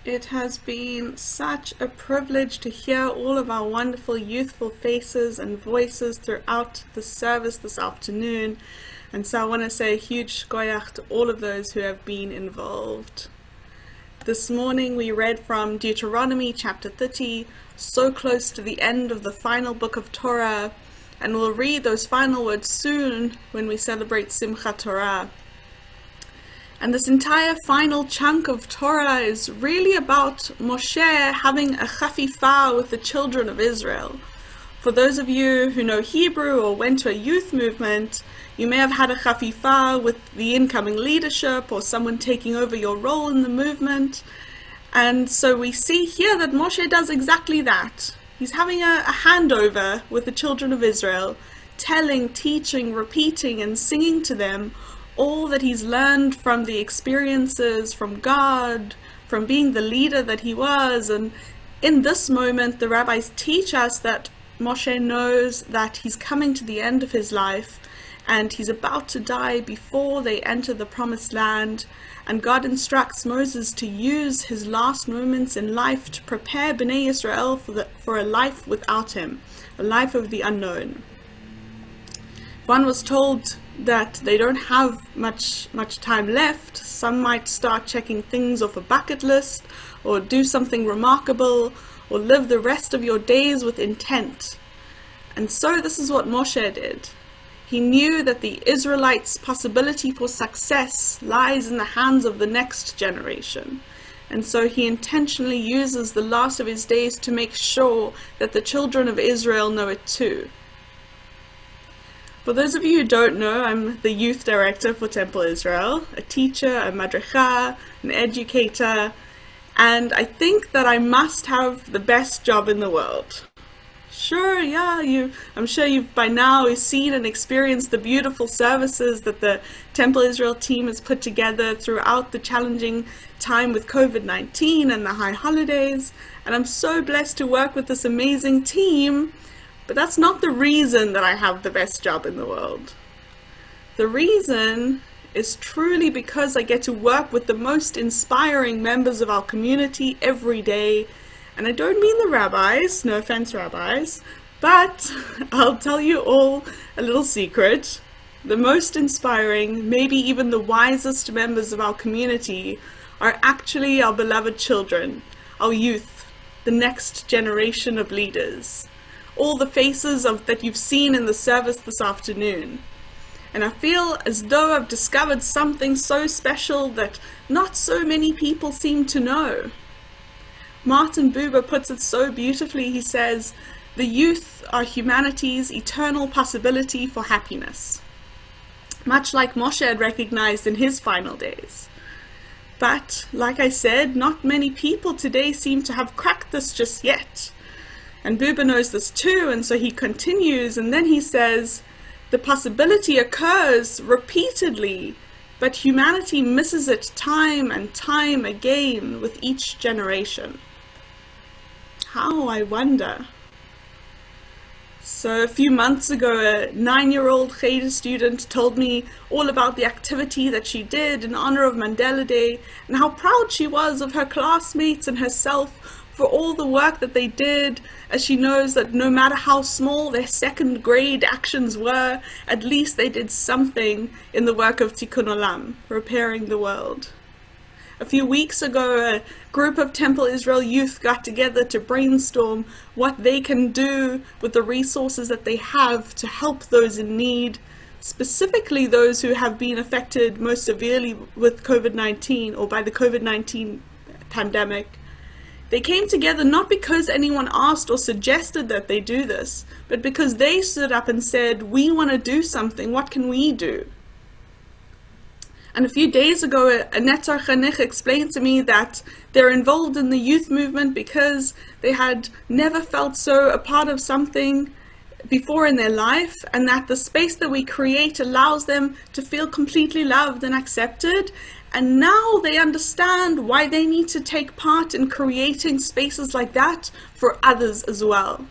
It has been such a privilege to hear all of our wonderful youthful faces and voices throughout the service this afternoon. And so I want to say a huge shkoyach to all of those who have been involved. This morning we read from Deuteronomy chapter 30, so close to the end of the final book of Torah, and we'll read those final words soon when we celebrate Simchat Torah. And this entire final chunk of Torah is really about Moshe having a chafifah with the children of Israel. For those of you who know Hebrew or went to a youth movement, you may have had a chafifah with the incoming leadership or someone taking over your role in the movement. And so we see here that Moshe does exactly that. He's having a handover with the children of Israel, telling, teaching, repeating, and singing to them all that he's learned from the experiences from God, from being the leader that he was. And in this moment, the rabbis teach us that Moshe knows that he's coming to the end of his life and he's about to die before they enter the promised land. And God instructs Moses to use his last moments in life to prepare Bnei Israel for a life without him, a life of the unknown. One was told that they don't have much time left. Some might start checking things off a bucket list, or do something remarkable, or live the rest of your days with intent. And so this is what Moshe did. He knew that the Israelites' possibility for success lies in the hands of the next generation. And so he intentionally uses the last of his days to make sure that the children of Israel know it too. For those of you who don't know, I'm the youth director for Temple Israel, a teacher, a madricha, an educator, and I think that I must have the best job in the world. Sure, yeah, I'm sure you've by now seen and experienced the beautiful services that the Temple Israel team has put together throughout the challenging time with COVID-19 and the high holidays, and I'm so blessed to work with this amazing team. But that's not the reason that I have the best job in the world. The reason is truly because I get to work with the most inspiring members of our community every day. And I don't mean the rabbis, no offense rabbis, but I'll tell you all a little secret. The most inspiring, maybe even the wisest members of our community are actually our beloved children, our youth, the next generation of leaders. All the faces that you've seen in the service this afternoon. And I feel as though I've discovered something so special that not so many people seem to know. Martin Buber puts it so beautifully. He says, "The youth are humanity's eternal possibility for happiness." Much like Moshe had recognized in his final days. But, like I said, not many people today seem to have cracked this just yet. And Buber knows this too, and so he continues, and then he says, the possibility occurs repeatedly, but humanity misses it time and time again with each generation. How, I wonder? So a few months ago, a 9-year-old Cheder student told me all about the activity that she did in honor of Mandela Day, and how proud she was of her classmates and herself for all the work that they did, as she knows that no matter how small their second grade actions were, at least they did something in the work of Tikkun Olam, repairing the world. A few weeks ago, a group of Temple Israel youth got together to brainstorm what they can do with the resources that they have to help those in need, specifically those who have been affected most severely with COVID-19 or by the COVID-19 pandemic. They came together not because anyone asked or suggested that they do this, but because they stood up and said, "We want to do something, what can we do?" And a few days ago, a Netzar Chanich explained to me that they're involved in the youth movement because they had never felt so a part of something before in their life, and that the space that we create allows them to feel completely loved and accepted. And now they understand why they need to take part in creating spaces like that for others as well.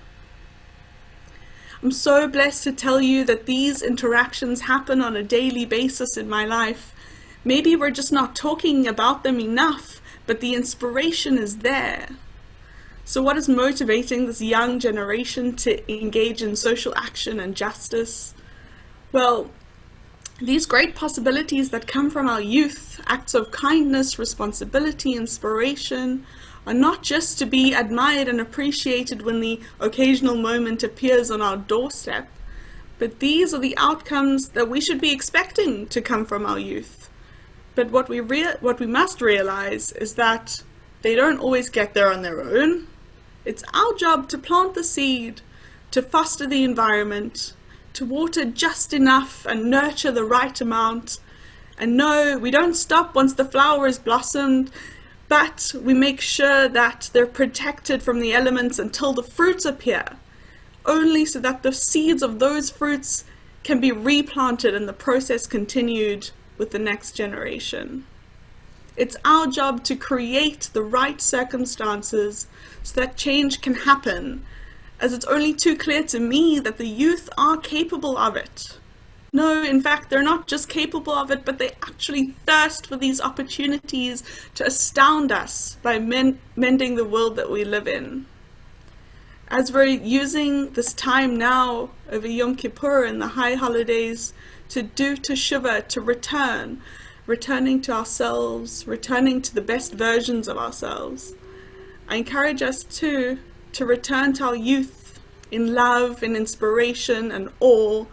I'm so blessed to tell you that these interactions happen on a daily basis in my life. Maybe we're just not talking about them enough, but the inspiration is there. So what is motivating this young generation to engage in social action and justice? Well, these great possibilities that come from our youth, acts of kindness, responsibility, inspiration, are not just to be admired and appreciated when the occasional moment appears on our doorstep, but these are the outcomes that we should be expecting to come from our youth. But what we must realize is that they don't always get there on their own. It's our job to plant the seed, to foster the environment, to water just enough and nurture the right amount. And no, we don't stop once the flower has blossomed, but we make sure that they're protected from the elements until the fruits appear, only so that the seeds of those fruits can be replanted and the process continued with the next generation. It's our job to create the right circumstances so that change can happen, as it's only too clear to me that the youth are capable of it. No, in fact, they're not just capable of it, but they actually thirst for these opportunities to astound us by mending the world that we live in. As we're using this time now over Yom Kippur and the high holidays to do teshuvah, to returning to ourselves, returning to the best versions of ourselves, I encourage us to return to our youth in love, in inspiration and awe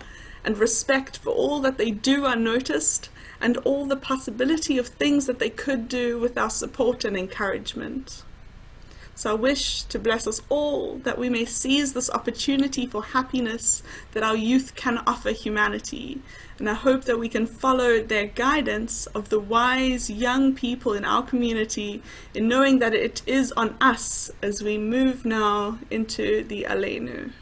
and respect for all that they do unnoticed and all the possibility of things that they could do with our support and encouragement. So I wish to bless us all that we may seize this opportunity for happiness that our youth can offer humanity. And I hope that we can follow their guidance of the wise young people in our community in knowing that it is on us as we move now into the Aleinu.